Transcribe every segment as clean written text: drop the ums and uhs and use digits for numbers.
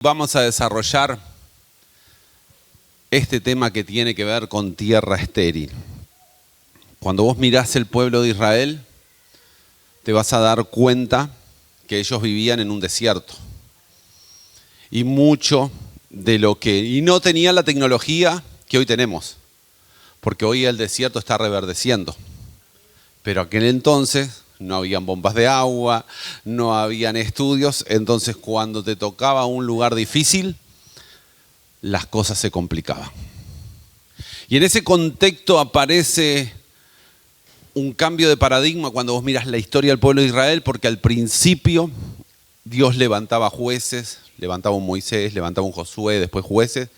Vamos a desarrollar este tema que tiene que ver con tierra estéril. Cuando vos mirás el pueblo de Israel, te vas a dar cuenta que ellos vivían en un desierto. Y mucho de lo que... Y no tenían la tecnología que hoy tenemos, porque hoy el desierto está reverdeciendo. Pero aquel entonces no habían bombas de agua, no habían estudios, entonces cuando te tocaba un lugar difícil, las cosas se complicaban. Y en ese contexto aparece un cambio de paradigma cuando vos miras la historia del pueblo de Israel, porque al principio Dios levantaba jueces, levantaba un Moisés, levantaba un Josué, después jueces,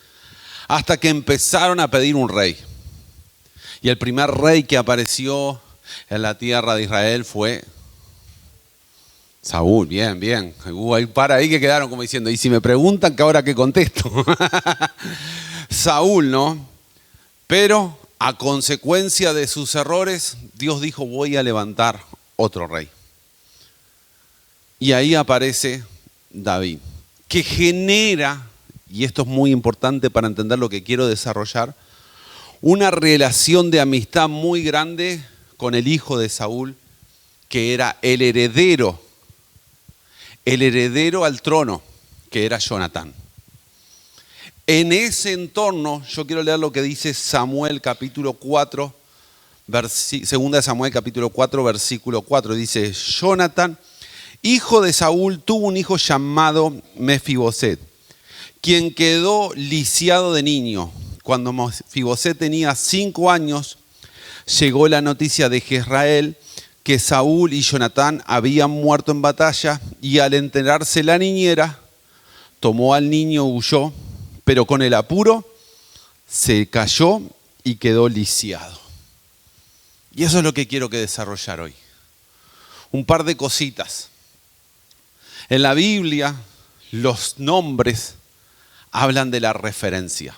hasta que empezaron a pedir un rey. Y el primer rey que apareció en la tierra de Israel fue Saúl. Bien. Hubo un par ahí que quedaron como diciendo, y si me preguntan, ¿que ahora qué contesto? Saúl, ¿no? Pero a consecuencia de sus errores, Dios dijo, voy a levantar otro rey. Y ahí aparece David, que genera, y esto es muy importante para entender lo que quiero desarrollar, una relación de amistad muy grande con el hijo de Saúl, que era el heredero al trono, que era Jonatán. En ese entorno, yo quiero leer lo que dice Samuel capítulo 4, segunda de Samuel capítulo 4, versículo 4. Dice, Jonatán, hijo de Saúl, tuvo un hijo llamado Mefiboset, quien quedó lisiado de niño. Cuando Mefiboset tenía 5 años, llegó la noticia de Jezreel que Saúl y Jonatán habían muerto en batalla, y al enterarse la niñera, tomó al niño, huyó, pero con el apuro se cayó y quedó lisiado. Y eso es lo que quiero que desarrollar hoy. Un par de cositas. En la Biblia, los nombres hablan de la referencia.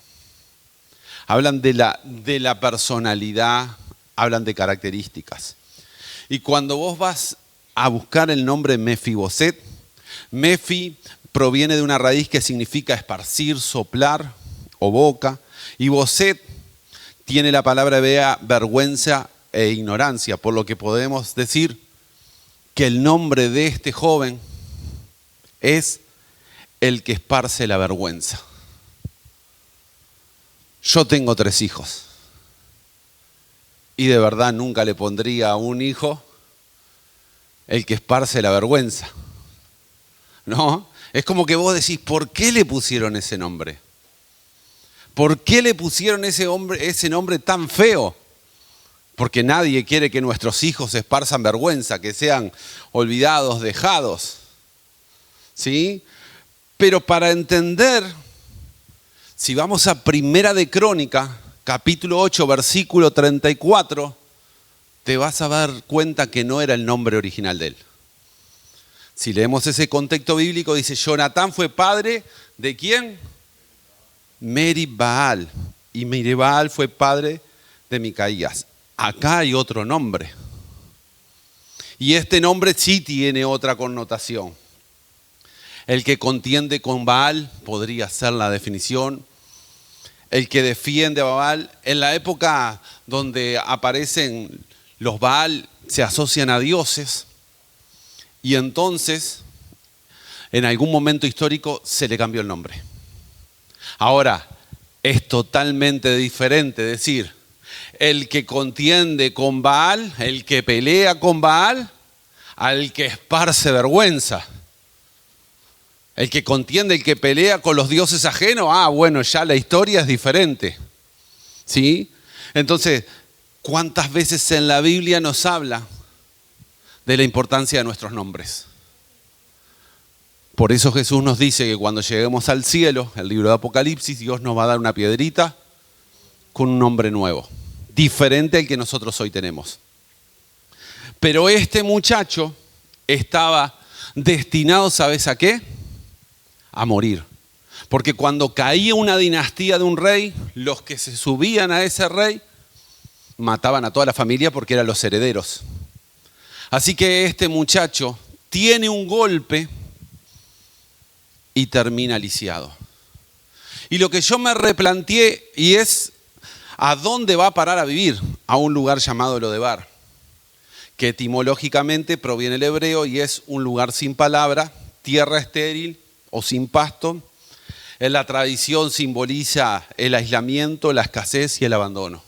Hablan de la personalidad, hablan de características. Y cuando vos vas a buscar el nombre Mefiboset, Mefi proviene de una raíz que significa esparcir, soplar o boca. Y Boset tiene la palabra hebrea vergüenza e ignorancia, por lo que podemos decir que el nombre de este joven es el que esparce la vergüenza. Yo tengo 3 hijos y de verdad nunca le pondría a un hijo el que esparce la vergüenza. ¿No? Es como que vos decís, ¿por qué le pusieron ese nombre? ¿Por qué le pusieron ese nombre tan feo? Porque nadie quiere que nuestros hijos esparzan vergüenza, que sean olvidados, dejados. ¿Sí? Pero para entender, si vamos a Primera de Crónica, capítulo 8, versículo 34, te vas a dar cuenta que no era el nombre original de él. Si leemos ese contexto bíblico, dice, Jonatán fue padre de ¿quién? Meribaal. Y Meribaal fue padre de Micaías. Acá hay otro nombre. Y este nombre sí tiene otra connotación. El que contiende con Baal podría ser la definición. El que defiende a Baal. En la época donde aparecen los Baal, se asocian a dioses. Y entonces, en algún momento histórico, se le cambió el nombre. Ahora, es totalmente diferente decir, el que contiende con Baal, el que pelea con Baal, al que esparce vergüenza. El que contiende, el que pelea con los dioses ajenos, bueno, ya la historia es diferente. ¿Sí? Entonces, ¿cuántas veces en la Biblia nos habla de la importancia de nuestros nombres? Por eso Jesús nos dice que cuando lleguemos al cielo, el libro de Apocalipsis, Dios nos va a dar una piedrita con un nombre nuevo, diferente al que nosotros hoy tenemos. Pero este muchacho estaba destinado, ¿sabes a qué? A morir. Porque cuando caía una dinastía de un rey, los que se subían a ese rey mataban a toda la familia porque eran los herederos. Así que este muchacho tiene un golpe y termina lisiado. Y lo que yo me replanteé y es ¿a dónde va a parar a vivir? A un lugar llamado Lodebar, que etimológicamente proviene del hebreo y es un lugar sin palabra, tierra estéril o sin pasto. En la tradición simboliza el aislamiento, la escasez y el abandono.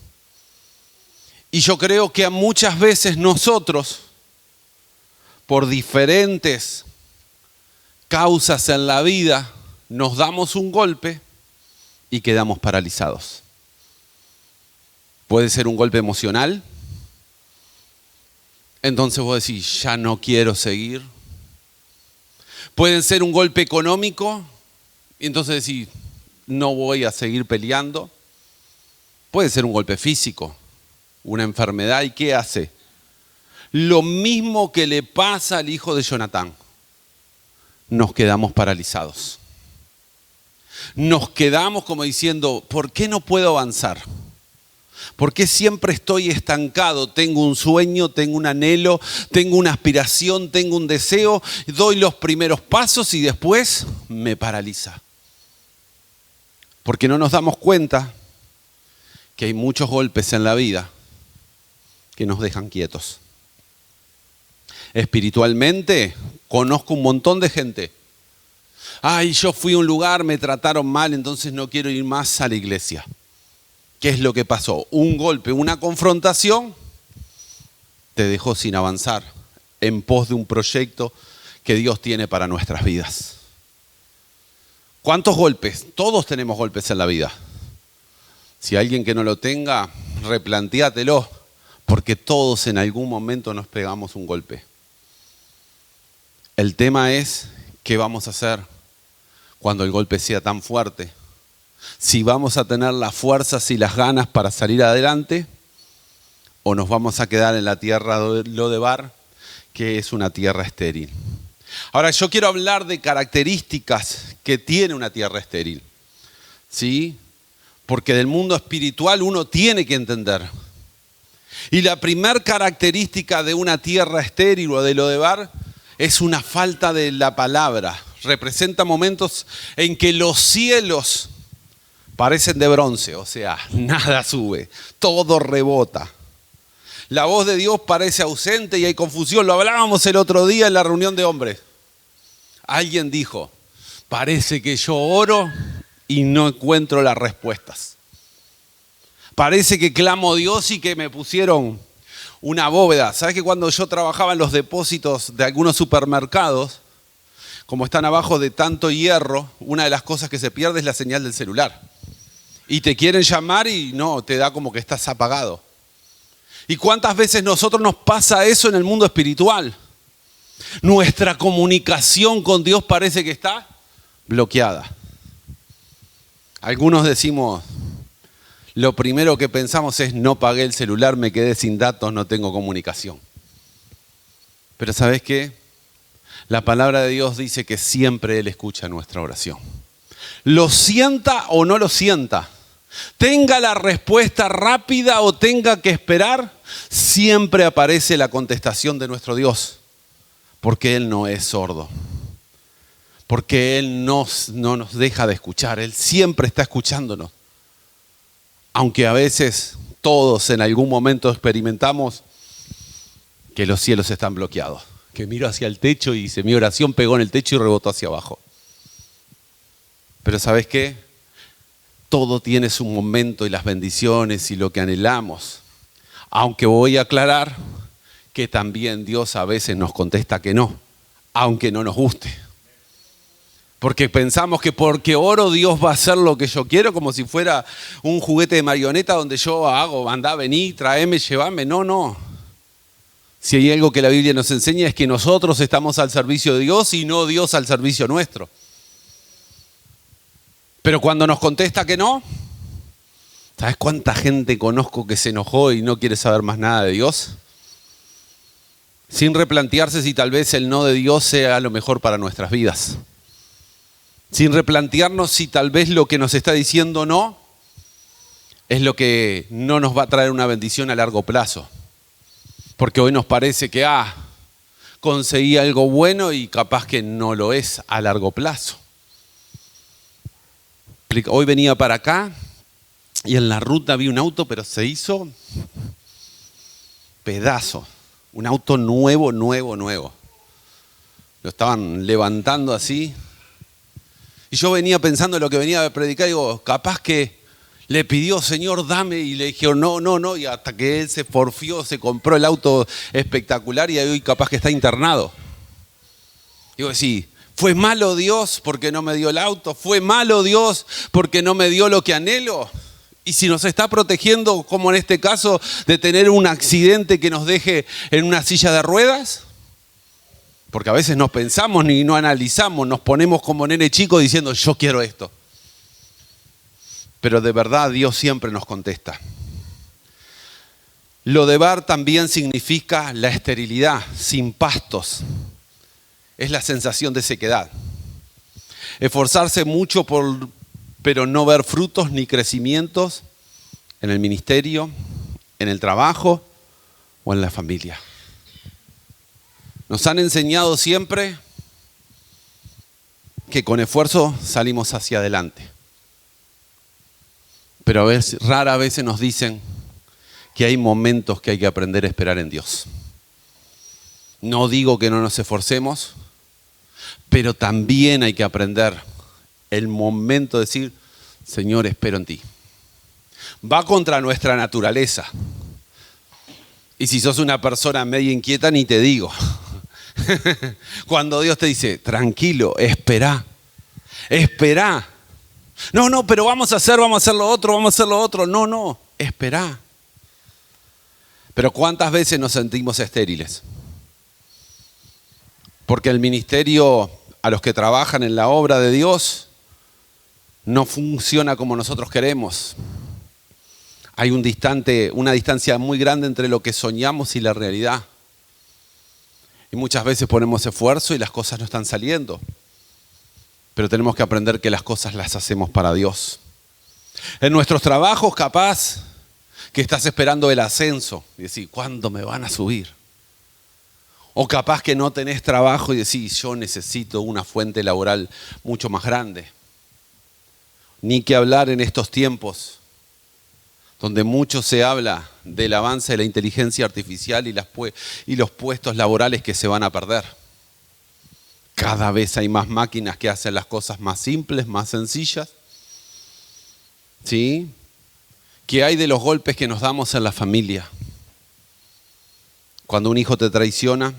Y yo creo que muchas veces nosotros, por diferentes causas en la vida, nos damos un golpe y quedamos paralizados. Puede ser un golpe emocional. Entonces vos decís, ya no quiero seguir. Puede ser un golpe económico. Y entonces decís, no voy a seguir peleando. Puede ser un golpe físico, una enfermedad. ¿Y qué hace? Lo mismo que le pasa al hijo de Jonatán. Nos quedamos paralizados. Nos quedamos como diciendo, ¿por qué no puedo avanzar? ¿Por qué siempre estoy estancado? Tengo un sueño, tengo un anhelo, tengo una aspiración, tengo un deseo, doy los primeros pasos y después me paraliza. Porque no nos damos cuenta que hay muchos golpes en la vida que nos dejan quietos. Espiritualmente, conozco un montón de gente. Ay, yo fui a un lugar, me trataron mal, entonces no quiero ir más a la iglesia. ¿Qué es lo que pasó? Un golpe, una confrontación, te dejó sin avanzar en pos de un proyecto que Dios tiene para nuestras vidas. ¿Cuántos golpes? Todos tenemos golpes en la vida. Si hay alguien que no lo tenga, replantéatelo, porque todos en algún momento nos pegamos un golpe. El tema es, ¿qué vamos a hacer cuando el golpe sea tan fuerte? Si vamos a tener las fuerzas y las ganas para salir adelante, o nos vamos a quedar en la tierra de Lodebar, que es una tierra estéril. Ahora, yo quiero hablar de características que tiene una tierra estéril, ¿sí? Porque del mundo espiritual uno tiene que entender. Y la primera característica de una tierra estéril o de Lodebar es una falta de la palabra. Representa momentos en que los cielos parecen de bronce, o sea, nada sube, todo rebota. La voz de Dios parece ausente y hay confusión. Lo hablábamos el otro día en la reunión de hombres. Alguien dijo, parece que yo oro y no encuentro las respuestas. Parece que clamo a Dios y que me pusieron una bóveda. ¿Sabes que cuando yo trabajaba en los depósitos de algunos supermercados, como están abajo de tanto hierro, una de las cosas que se pierde es la señal del celular. Y te quieren llamar y no, te da como que estás apagado. ¿Y cuántas veces nosotros nos pasa eso en el mundo espiritual? Nuestra comunicación con Dios parece que está bloqueada. Algunos decimos, lo primero que pensamos es no pagué el celular, me quedé sin datos, no tengo comunicación. Pero ¿sabes qué? La palabra de Dios dice que siempre Él escucha nuestra oración. Lo sienta o no lo sienta, tenga la respuesta rápida o tenga que esperar, siempre aparece la contestación de nuestro Dios. Porque Él no es sordo. Porque Él no nos deja de escuchar. Él siempre está escuchándonos. Aunque a veces todos en algún momento experimentamos que los cielos están bloqueados. Que miro hacia el techo y mi oración pegó en el techo y rebotó hacia abajo. Pero ¿sabes qué? Todo tiene su momento y las bendiciones y lo que anhelamos. Aunque voy a aclarar que también Dios a veces nos contesta que no, aunque no nos guste. Porque pensamos que porque oro Dios va a hacer lo que yo quiero, como si fuera un juguete de marioneta donde yo hago, andá, vení, traeme, llevame. No. Si hay algo que la Biblia nos enseña es que nosotros estamos al servicio de Dios y no Dios al servicio nuestro. Pero cuando nos contesta que no, ¿sabes cuánta gente conozco que se enojó y no quiere saber más nada de Dios? Sin replantearse si tal vez el no de Dios sea lo mejor para nuestras vidas. Sin replantearnos si tal vez lo que nos está diciendo no es lo que no nos va a traer una bendición a largo plazo. Porque hoy nos parece que conseguí algo bueno y capaz que no lo es a largo plazo. Hoy venía para acá y en la ruta vi un auto, pero se hizo pedazo. Un auto nuevo. Lo estaban levantando así. Y yo venía pensando en lo que venía a predicar, digo, capaz que le pidió, Señor, dame, y le dijeron, no, y hasta que él se porfió, se compró el auto espectacular y hoy capaz que está internado. Digo, sí, ¿fue malo Dios porque no me dio el auto? ¿Fue malo Dios porque no me dio lo que anhelo? Y si nos está protegiendo, como en este caso, de tener un accidente que nos deje en una silla de ruedas. Porque a veces no pensamos ni no analizamos, nos ponemos como nene chico diciendo, yo quiero esto. Pero de verdad Dios siempre nos contesta. Lo de Bar también significa la esterilidad, sin pastos. Es la sensación de sequedad. Esforzarse mucho pero no ver frutos ni crecimientos en el ministerio, en el trabajo o en la familia. Nos han enseñado siempre que con esfuerzo salimos hacia adelante. Pero rara vez nos dicen que hay momentos que hay que aprender a esperar en Dios. No digo que no nos esforcemos, pero también hay que aprender el momento de decir, Señor, espero en ti. Va contra nuestra naturaleza. Y si sos una persona medio inquieta, ni te digo. Cuando Dios te dice, tranquilo, espera. No, pero vamos a hacer lo otro. No, espera. Pero ¿cuántas veces nos sentimos estériles? Porque el ministerio, a los que trabajan en la obra de Dios, no funciona como nosotros queremos. Hay una distancia muy grande entre lo que soñamos y la realidad. Y muchas veces ponemos esfuerzo y las cosas no están saliendo. Pero tenemos que aprender que las cosas las hacemos para Dios. En nuestros trabajos, capaz que estás esperando el ascenso y decís, ¿cuándo me van a subir? O capaz que no tenés trabajo y decís, yo necesito una fuente laboral mucho más grande. Ni que hablar en estos tiempos donde mucho se habla del avance de la inteligencia artificial y los puestos laborales que se van a perder. Cada vez hay más máquinas que hacen las cosas más simples, más sencillas. ¿Sí? ¿Qué hay de los golpes que nos damos en la familia? Cuando un hijo te traiciona,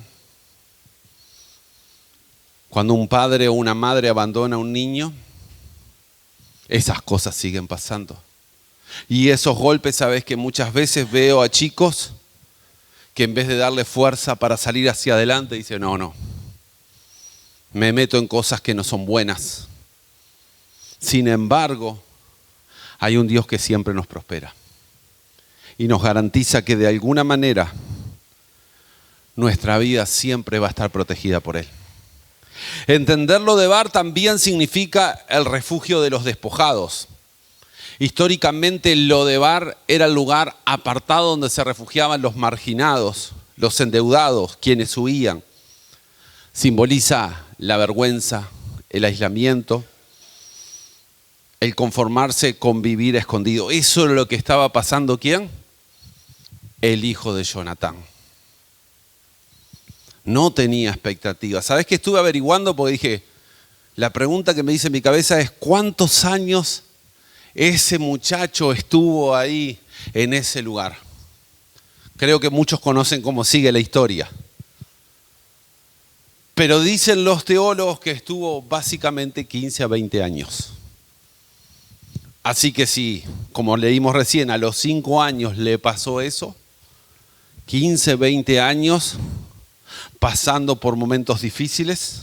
cuando un padre o una madre abandona a un niño, esas cosas siguen pasando. Y esos golpes, sabes que muchas veces veo a chicos que en vez de darle fuerza para salir hacia adelante, dicen, no, me meto en cosas que no son buenas. Sin embargo, hay un Dios que siempre nos prospera y nos garantiza que de alguna manera nuestra vida siempre va a estar protegida por Él. Entender lo de Bar también significa el refugio de los despojados. Históricamente lo de Bar era el lugar apartado donde se refugiaban los marginados, los endeudados, quienes huían. Simboliza la vergüenza, el aislamiento, el conformarse con vivir escondido. Eso es lo que estaba pasando, ¿quién? El hijo de Jonatán. No tenía expectativas. ¿Sabes qué estuve averiguando? Porque dije, la pregunta que me dice en mi cabeza es, ¿cuántos años ese muchacho estuvo ahí en ese lugar? Creo que muchos conocen cómo sigue la historia. Pero dicen los teólogos que estuvo básicamente 15 a 20 años. Así que si, como leímos recién, a los 5 años le pasó eso, 15, 20 años pasando por momentos difíciles,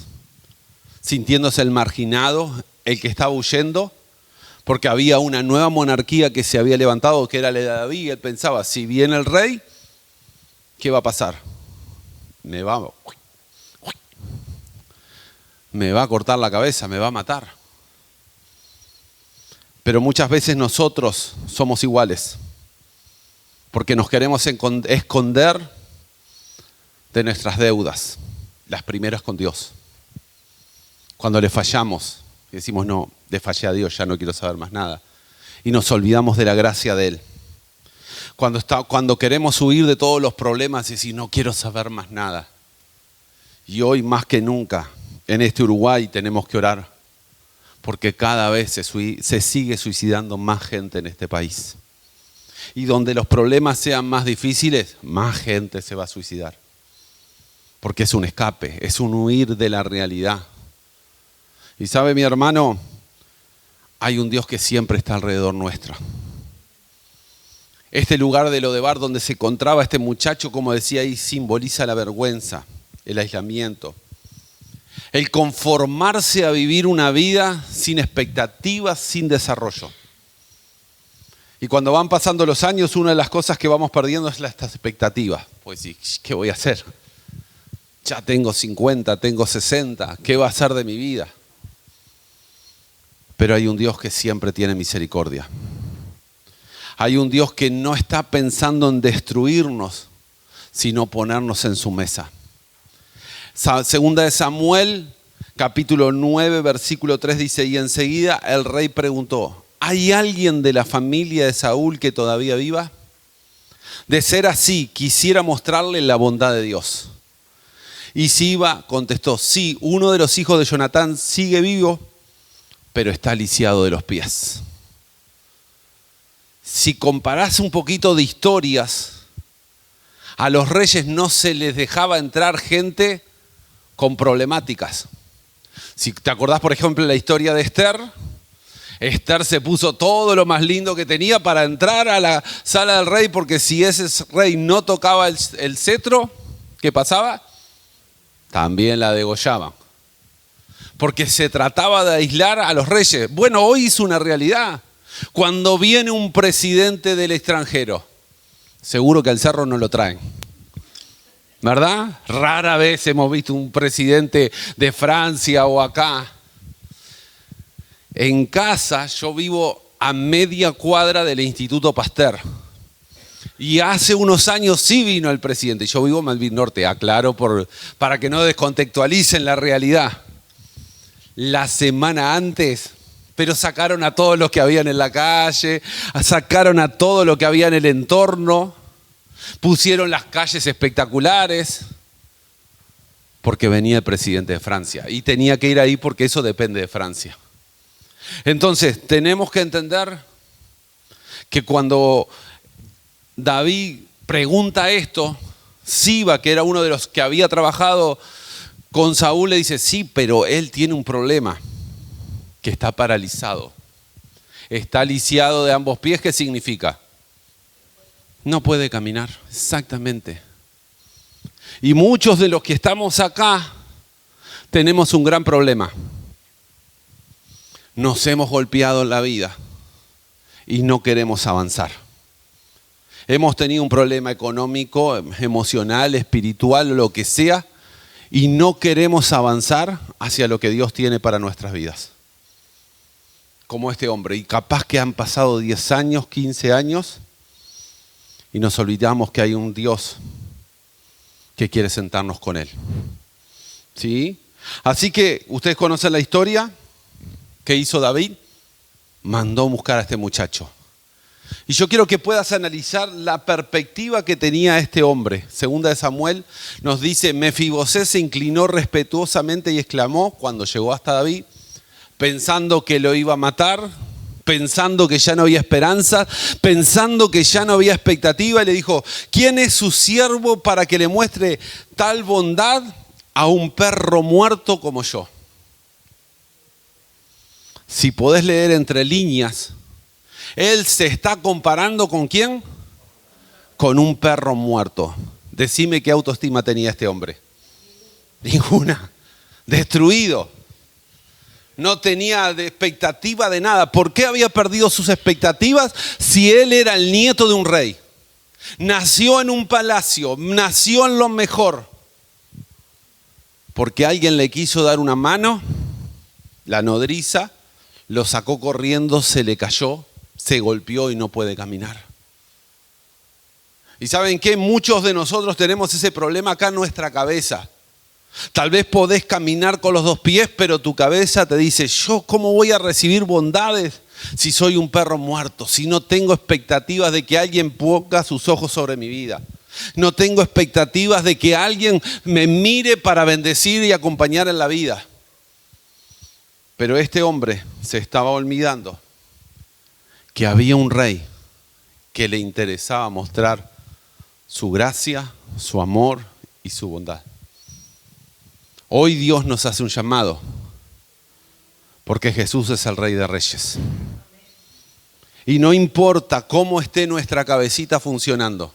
sintiéndose el marginado, el que estaba huyendo, porque había una nueva monarquía que se había levantado, que era la de David, y él pensaba, si viene el rey, ¿qué va a pasar? Me va a cortar la cabeza, me va a matar. Pero muchas veces nosotros somos iguales, porque nos queremos esconder de nuestras deudas, las primeras con Dios. Cuando le fallamos y decimos, no, Le fallé a Dios, ya no quiero saber más nada. Y nos olvidamos de la gracia de Él. Cuando queremos huir de todos los problemas y decir, no quiero saber más nada. Y hoy más que nunca, en este Uruguay tenemos que orar, porque cada vez se sigue suicidando más gente en este país. Y donde los problemas sean más difíciles, más gente se va a suicidar. Porque es un escape, es un huir de la realidad. Y sabe mi hermano, hay un Dios que siempre está alrededor nuestro. Este lugar de Lodebar donde se encontraba este muchacho, como decía ahí, simboliza la vergüenza, el aislamiento. El conformarse a vivir una vida sin expectativas, sin desarrollo. Y cuando van pasando los años, una de las cosas que vamos perdiendo es estas expectativas. Pues sí, ¿qué voy a hacer? Ya tengo 50, tengo 60, ¿qué va a ser de mi vida? Pero hay un Dios que siempre tiene misericordia. Hay un Dios que no está pensando en destruirnos, sino ponernos en su mesa. Segunda de Samuel, capítulo 9, versículo 3 dice, y enseguida el rey preguntó, ¿hay alguien de la familia de Saúl que todavía viva? De ser así, quisiera mostrarle la bondad de Dios. Y Siba contestó, sí, uno de los hijos de Jonatán sigue vivo, pero está lisiado de los pies. Si comparás un poquito de historias, a los reyes no se les dejaba entrar gente con problemáticas. Si te acordás, por ejemplo, la historia de Esther, Esther se puso todo lo más lindo que tenía para entrar a la sala del rey, porque si ese rey no tocaba el cetro, ¿qué pasaba? También la degollaban. Porque se trataba de aislar a los reyes. Bueno, hoy es una realidad. Cuando viene un presidente del extranjero, seguro que al cerro no lo traen. ¿Verdad? Rara vez hemos visto un presidente de Francia o acá. En casa yo vivo a media cuadra del Instituto Pasteur. Y hace unos años sí vino el presidente. Yo vivo en Malvin Norte, aclaro, para que no descontextualicen la realidad. La semana antes, pero sacaron a todos los que habían en la calle, sacaron a todo lo que había en el entorno, pusieron las calles espectaculares, porque venía el presidente de Francia y tenía que ir ahí porque eso depende de Francia. Entonces, tenemos que entender que cuando David pregunta esto, Siba, que era uno de los que había trabajado con Saúl, le dice, sí, pero él tiene un problema, que está paralizado. Está lisiado de ambos pies, ¿qué significa? No puede caminar, exactamente. Y muchos de los que estamos acá tenemos un gran problema. Nos hemos golpeado en la vida y no queremos avanzar. Hemos tenido un problema económico, emocional, espiritual, lo que sea, y no queremos avanzar hacia lo que Dios tiene para nuestras vidas. Como este hombre, y capaz que han pasado 10 años, 15 años, y nos olvidamos que hay un Dios que quiere sentarnos con Él. ¿Sí? Así que, ustedes conocen la historia. ¿Qué hizo David? Mandó buscar a este muchacho. Y yo quiero que puedas analizar la perspectiva que tenía este hombre. Segunda de Samuel nos dice, Mefibosé se inclinó respetuosamente y exclamó, cuando llegó hasta David, pensando que lo iba a matar, pensando que ya no había esperanza, pensando que ya no había expectativa, y le dijo, ¿quién es su siervo para que le muestre tal bondad a un perro muerto como yo? Si podés leer entre líneas, él se está comparando ¿con quién? Con un perro muerto. Decime qué autoestima tenía este hombre. Ninguna. Destruido. No tenía expectativa de nada. ¿Por qué había perdido sus expectativas si él era el nieto de un rey? Nació en un palacio, nació en lo mejor. Porque alguien le quiso dar una mano, la nodriza, lo sacó corriendo, se le cayó, se golpeó y no puede caminar. ¿Y saben qué? Muchos de nosotros tenemos ese problema acá en nuestra cabeza. Tal vez podés caminar con los dos pies, pero tu cabeza te dice, ¿yo cómo voy a recibir bondades si soy un perro muerto? Si no tengo expectativas de que alguien ponga sus ojos sobre mi vida. No tengo expectativas de que alguien me mire para bendecir y acompañar en la vida. Pero este hombre se estaba olvidando que había un rey que le interesaba mostrar su gracia, su amor y su bondad. Hoy Dios nos hace un llamado, porque Jesús es el Rey de Reyes. Y no importa cómo esté nuestra cabecita funcionando,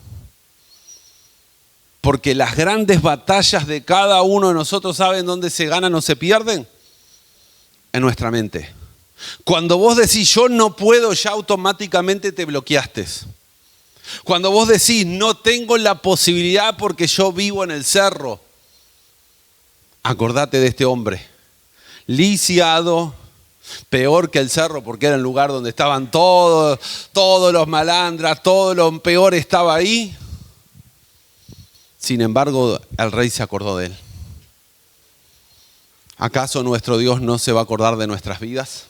porque las grandes batallas de cada uno de nosotros, ¿saben dónde se ganan o se pierden? En nuestra mente. Cuando vos decís yo no puedo, ya automáticamente te bloqueaste. Cuando vos decís no tengo la posibilidad porque yo vivo en el cerro, acordate de este hombre, lisiado, peor que el cerro porque era el lugar donde estaban todos los malandras, todo lo peor estaba ahí. Sin embargo, el rey se acordó de él. ¿Acaso nuestro Dios no se va a acordar de nuestras vidas?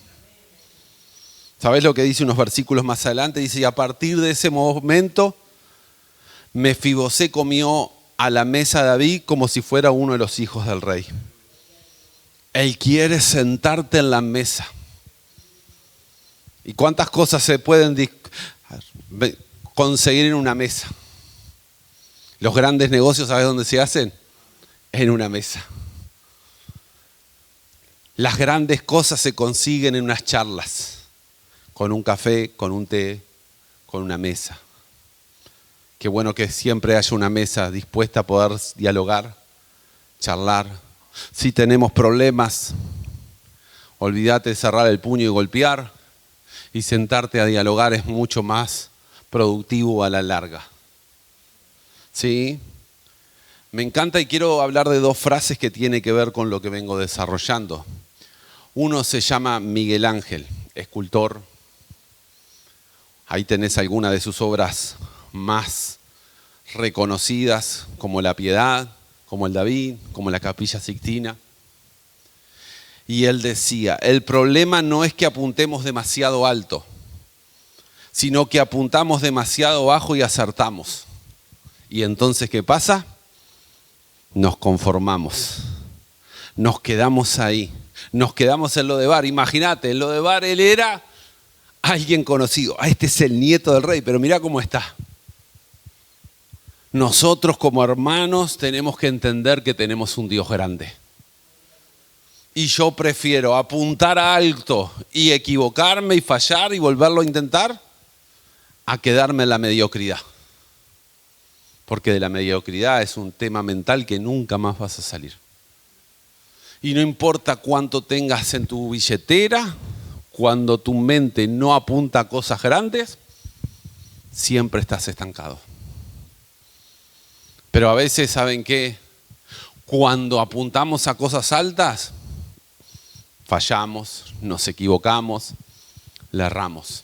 ¿Sabés lo que dice unos versículos más adelante? Dice, y a partir de ese momento, Mefibosé comió a la mesa de David como si fuera uno de los hijos del rey. Él quiere sentarte en la mesa. ¿Y cuántas cosas se pueden conseguir en una mesa? Los grandes negocios, ¿sabes dónde se hacen? En una mesa. Las grandes cosas se consiguen en unas charlas, con un café, con un té, con una mesa. Qué bueno que siempre haya una mesa dispuesta a poder dialogar, charlar. Si tenemos problemas, olvídate de cerrar el puño y golpear, y sentarte a dialogar es mucho más productivo a la larga. ¿Sí? Me encanta y quiero hablar de dos frases que tienen que ver con lo que vengo desarrollando. Uno se llama Miguel Ángel, escultor. Ahí tenés algunas de sus obras más reconocidas, como La Piedad, como el David, como la Capilla Sixtina. Y él decía, el problema no es que apuntemos demasiado alto, sino que apuntamos demasiado bajo y acertamos. Y entonces, ¿qué pasa? Nos conformamos, nos quedamos ahí, nos quedamos en Lodebar. Imagínate, en Lodebar él era alguien conocido. Este es el nieto del rey, pero mirá cómo está. Nosotros como hermanos tenemos que entender que tenemos un Dios grande. Y yo prefiero apuntar alto y equivocarme y fallar y volverlo a intentar a quedarme en la mediocridad. Porque de la mediocridad es un tema mental que nunca más vas a salir. Y no importa cuánto tengas en tu billetera, cuando tu mente no apunta a cosas grandes, siempre estás estancado. Pero a veces, ¿saben qué? Cuando apuntamos a cosas altas, fallamos, nos equivocamos, le erramos.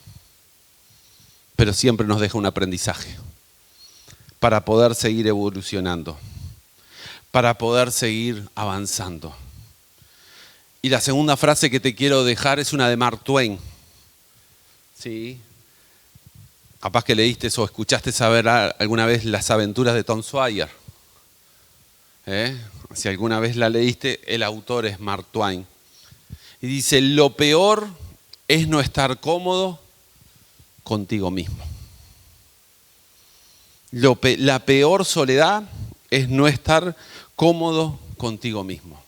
Pero siempre nos deja un aprendizaje para poder seguir evolucionando, para poder seguir avanzando. Y la segunda frase que te quiero dejar es una de Mark Twain. ¿Sí? Capaz que leíste o escuchaste saber alguna vez Las aventuras de Tom Sawyer. Si alguna vez la leíste, el autor es Mark Twain. Y dice, lo peor es no estar cómodo contigo mismo. La peor soledad es no estar cómodo contigo mismo.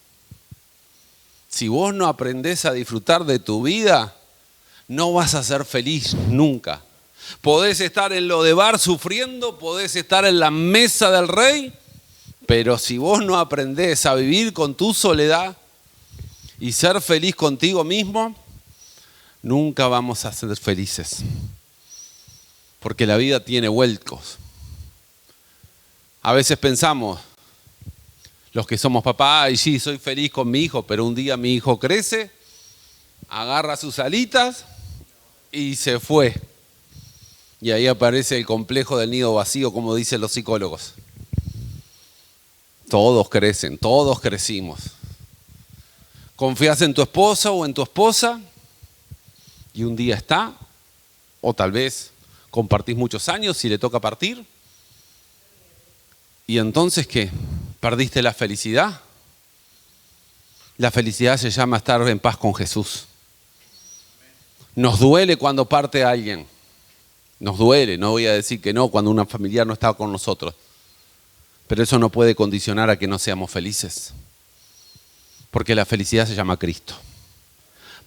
Si vos no aprendés a disfrutar de tu vida, no vas a ser feliz nunca. Podés estar en Lodebar sufriendo, podés estar en la mesa del rey, pero si vos no aprendés a vivir con tu soledad y ser feliz contigo mismo, nunca vamos a ser felices. Porque la vida tiene vuelcos. A veces pensamos, los que somos papás, y sí, soy feliz con mi hijo, pero un día mi hijo crece, agarra sus alitas y se fue. Y ahí aparece el complejo del nido vacío, como dicen los psicólogos. Todos crecen, todos crecimos. Confías en tu esposa o en tu esposa y un día está, o tal vez compartís muchos años y le toca partir. ¿Y entonces qué? ¿Perdiste la felicidad? La felicidad se llama estar en paz con Jesús. Nos duele cuando parte alguien. Nos duele, no voy a decir que no, cuando una familiar no está con nosotros. Pero eso no puede condicionar a que no seamos felices. Porque la felicidad se llama Cristo.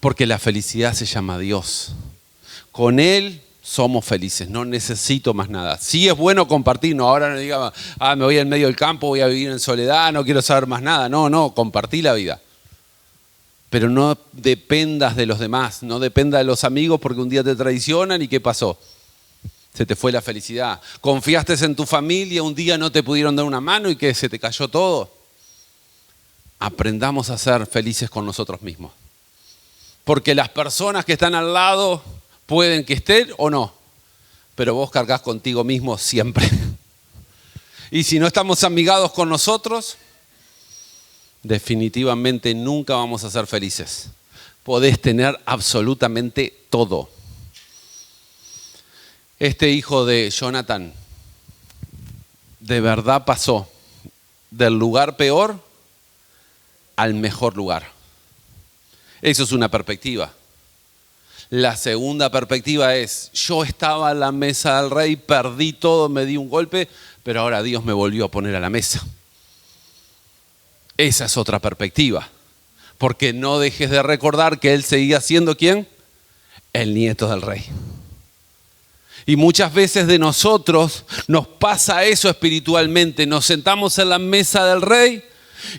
Porque la felicidad se llama Dios. Con Él somos felices, no necesito más nada. Sí es bueno compartir, no, ahora no diga, me voy en medio del campo, voy a vivir en soledad, no quiero saber más nada. No, compartí la vida. Pero no dependas de los demás, no dependa de los amigos porque un día te traicionan y ¿qué pasó? Se te fue la felicidad. Confiaste en tu familia, un día no te pudieron dar una mano y que se te cayó todo. Aprendamos a ser felices con nosotros mismos. Porque las personas que están al lado pueden que estén o no, pero vos cargás contigo mismo siempre. Y si no estamos amigados con nosotros, definitivamente nunca vamos a ser felices. Podés tener absolutamente todo. Este hijo de Jonathan de verdad pasó del lugar peor al mejor lugar. Eso es una perspectiva. La segunda perspectiva es, yo estaba a la mesa del rey, perdí todo, me di un golpe, pero ahora Dios me volvió a poner a la mesa. Esa es otra perspectiva. Porque no dejes de recordar que él seguía siendo ¿quién? El nieto del rey. Y muchas veces de nosotros nos pasa eso espiritualmente. Nos sentamos en la mesa del rey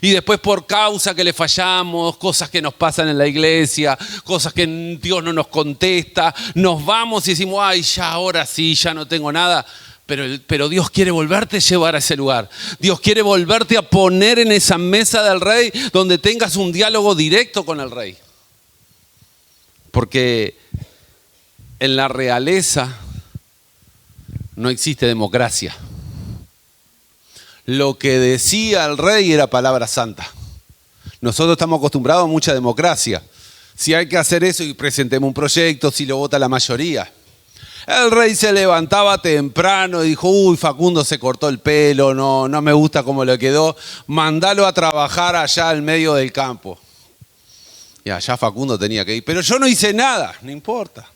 y después por causa que le fallamos, cosas que nos pasan en la iglesia, cosas que Dios no nos contesta, nos vamos y decimos, ay, ya ahora sí, ya no tengo nada. Pero Dios quiere volverte a llevar a ese lugar. Dios quiere volverte a poner en esa mesa del rey donde tengas un diálogo directo con el rey. Porque en la realeza no existe democracia. Lo que decía el rey era palabra santa. Nosotros estamos acostumbrados a mucha democracia. Si hay que hacer eso y presentemos un proyecto, si lo vota la mayoría. El rey se levantaba temprano y dijo, uy, Facundo se cortó el pelo, no me gusta cómo le quedó, mandalo a trabajar allá al medio del campo. Y allá Facundo tenía que ir, pero yo no hice nada, no importa.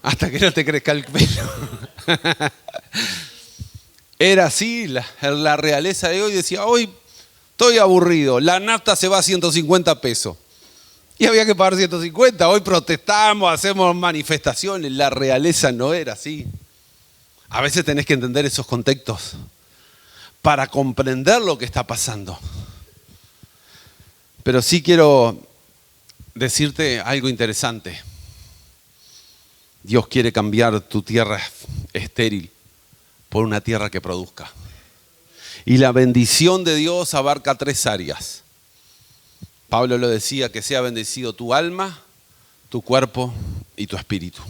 Hasta que no te crezca el pelo. Era así, la realeza de hoy decía, hoy estoy aburrido, la nafta se va a 150 pesos. Y había que pagar 150, hoy protestamos, hacemos manifestaciones, la realeza no era así. A veces tenés que entender esos contextos para comprender lo que está pasando. Pero sí quiero decirte algo interesante. Dios quiere cambiar tu tierra estéril por una tierra que produzca. Y la bendición de Dios abarca 3 áreas. Pablo lo decía, que sea bendecido tu alma, tu cuerpo y tu espíritu.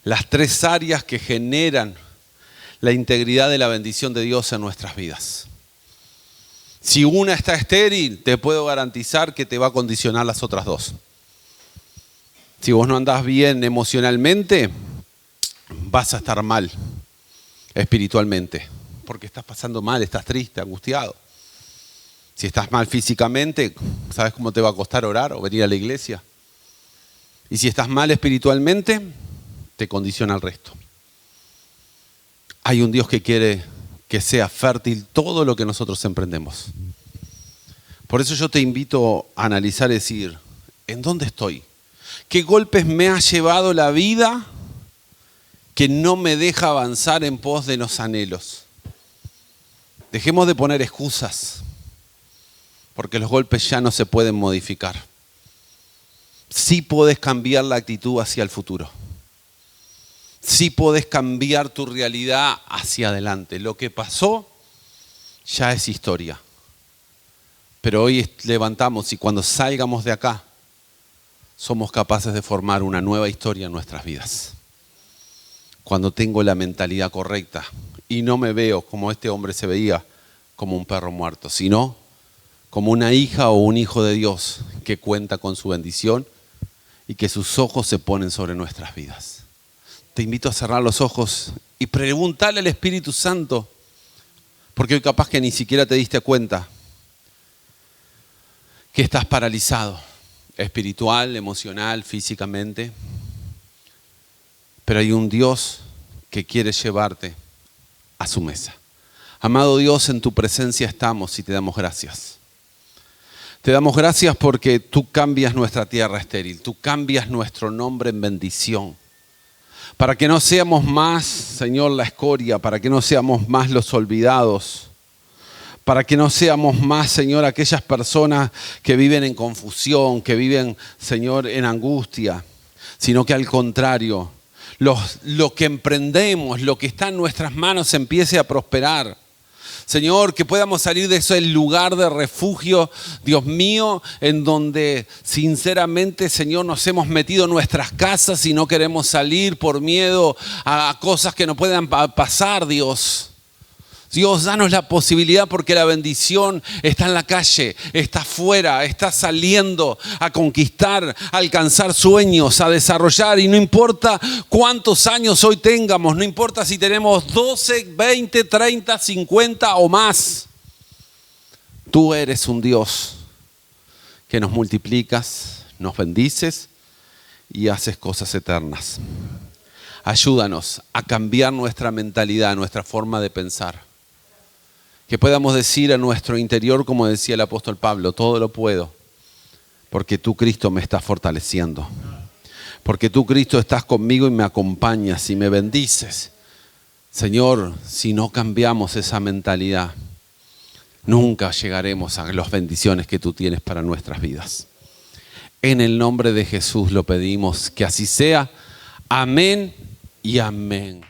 Las 3 áreas que generan la integridad de la bendición de Dios en nuestras vidas. Si una está estéril, te puedo garantizar que te va a condicionar las otras 2. Si vos no andás bien emocionalmente, vas a estar mal espiritualmente, porque estás pasando mal, estás triste, angustiado. Si estás mal físicamente, ¿sabes cómo te va a costar orar o venir a la iglesia? Y si estás mal espiritualmente, te condiciona el resto. Hay un Dios que quiere que sea fértil todo lo que nosotros emprendemos. Por eso yo te invito a analizar y decir, ¿en dónde estoy? ¿Qué golpes me ha llevado la vida que no me deja avanzar en pos de los anhelos? Dejemos de poner excusas, porque los golpes ya no se pueden modificar. Sí podés cambiar la actitud hacia el futuro. Sí podés cambiar tu realidad hacia adelante. Lo que pasó ya es historia. Pero hoy levantamos y cuando salgamos de acá, somos capaces de formar una nueva historia en nuestras vidas. Cuando tengo la mentalidad correcta y y no me veo como este hombre se veía, como un perro muerto, sino como una hija o un hijo de Dios que cuenta con su bendición y que sus ojos se ponen sobre nuestras vidas. Te invito a cerrar los ojos y preguntarle al Espíritu Santo, porque hoy capaz que ni siquiera te diste cuenta que estás paralizado, espiritual, emocional, físicamente. Pero hay un Dios que quiere llevarte a su mesa. Amado Dios, en tu presencia estamos y te damos gracias. Te damos gracias porque tú cambias nuestra tierra estéril, tú cambias nuestro nombre en bendición. Para que no seamos más, Señor, la escoria, para que no seamos más los olvidados, para que no seamos más, Señor, aquellas personas que viven en confusión, que viven, Señor, en angustia, sino que al contrario, lo que emprendemos, lo que está en nuestras manos empiece a prosperar. Señor, que podamos salir de ese lugar de refugio, Dios mío, en donde sinceramente, Señor, nos hemos metido en nuestras casas y no queremos salir por miedo a cosas que no puedan pasar, Dios. Dios, danos la posibilidad porque la bendición está en la calle, está afuera, está saliendo a conquistar, a alcanzar sueños, a desarrollar. Y no importa cuántos años hoy tengamos, no importa si tenemos 12, 20, 30, 50 o más. Tú eres un Dios que nos multiplicas, nos bendices y haces cosas eternas. Ayúdanos a cambiar nuestra mentalidad, nuestra forma de pensar. Que podamos decir a nuestro interior, como decía el apóstol Pablo, todo lo puedo, porque tú, Cristo, me estás fortaleciendo. Porque tú, Cristo, estás conmigo y me acompañas y me bendices. Señor, si no cambiamos esa mentalidad, nunca llegaremos a las bendiciones que tú tienes para nuestras vidas. En el nombre de Jesús lo pedimos, que así sea. Amén y amén.